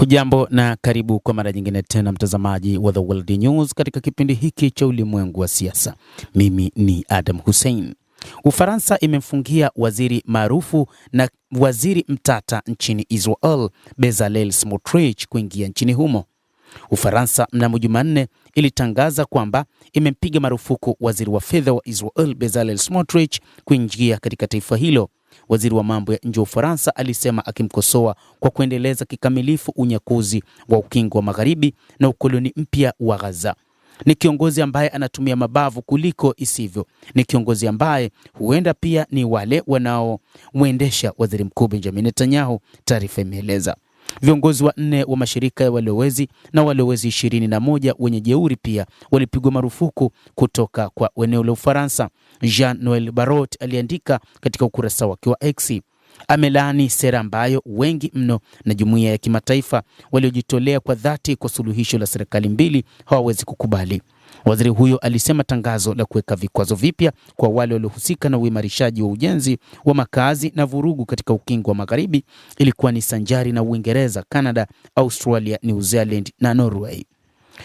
Hujambo na karibu kwa mara nyingine tena mtazamaji wa The World News katika kipindi hiki cha ulimwengu wa siasa. Mimi ni Adam Hussein. Ufaransa imemfungia waziri maarufu na waziri mtata nchini Israel, Bezalel Smotrich, kuingia nchini humo. Ufaransa mnamo Jumanne ilitangaza kwamba imempiga marufuku waziri wa fedha wa Israel, Bezalel Smotrich, kuingia katika taifa hilo. Waziri wa mambo ya nje wa Ufaransa alisema, akimkosoa kwa kuendeleza kikamilifu unyakuzi wa ukingo wa Magharibi na ukoloni mpya wa Gaza. Ni kiongozi ambaye anatumia mabavu kuliko isivyo. Ni kiongozi ambaye huenda pia ni wale wanaomwendesha waziri mkuu Benjamin Netanyahu, taarifa imeeleza. Viongozi wanne wa mashirika ya walowezi na walowezi 21 wenye jeuri pia walipigwa marufuku kutoka kwa eneo la Ufaransa. Jean-Noel Barrot aliandika katika ukurasa wake wa X. Amelaani sera ambayo wengi mno na jumuiya ya kimataifa waliojitolea kwa dhati kwa suluhisho la serikali mbili hawawezi kukubali. Waziri huyo alisema tangazo la kuweka vikwazo vipya kwa wale waliohusika na uimarishaji wa ujenzi wa makazi na vurugu katika ukingo wa Magharibi ilikuwa ni sanjari na Uingereza, Canada, Australia, New Zealand na Norway.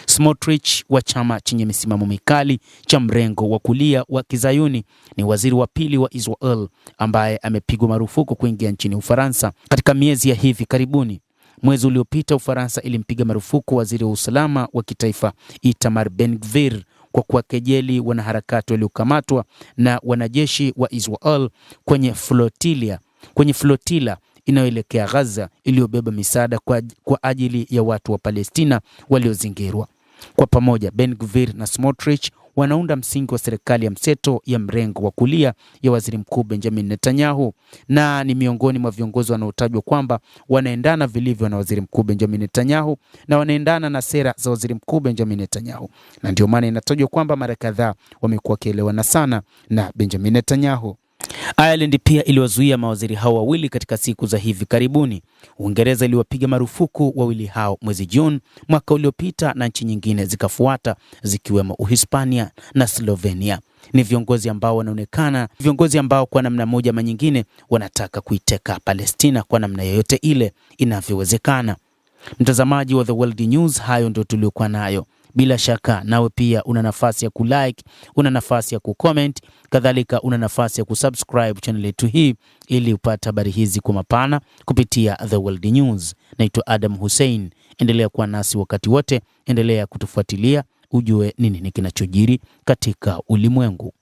Smotrich wa chama chenye misimamo mikali cha mrengo wa kulia wa Kizayuni ni waziri wa pili wa Israel ambaye amepigwa marufuku kuingia nchini Ufaransa katika miezi ya hivi karibuni. Mwezi uliopita Ufaransa ilimpiga marufuku waziri wa usalama wa kitaifa Itamar Ben-Gvir kwa kuwakejeli wanaharakati waliokamatwa na wanajeshi wa Israel kwenye flotila inayoelekea Gaza iliyobeba misaada kwa ajili ya watu wa Palestina waliozingirwa. Kwa pamoja, Ben-Gvir na Smotrich wanaunda msingi wa serikali ya mseto ya mrengo wa kulia ya waziri mkuu Benjamin Netanyahu, na ni miongoni mwa viongozi wanaotajwa kwamba wanaendana vilivyo na waziri mkuu Benjamin Netanyahu na wanaendana na sera za waziri mkuu Benjamin Netanyahu, na ndio maana inatajwa kwamba mara kadhaa wamekuwa wakielewana sana na Benjamin Netanyahu. Ireland pia iliwazuia mawaziri hao wawili katika siku za hivi karibuni. Uingereza iliwapiga marufuku wawili hao mwezi Juni mwaka uliopita, na nchi nyingine zikafuata zikiwemo Uhispania na Slovenia. Ni viongozi ambao kwa namna moja ama nyingine wanataka kuiteka Palestina kwa namna yoyote ile inavyowezekana. Mtazamaji wa The World News, hayo ndio tuliokuwa nayo. Bila shaka nawe pia una nafasi ya kulike, una nafasi ya kucomment, kadhalika una nafasi ya kusubscribe channel yetu hii ili upate habari hizi kwa mapana kupitia The World News. Naitwa Adam Hussein. Endelea kuwa nasi wakati wote, endelea kutufuatilia ujue nini kinachojiri katika ulimwengu.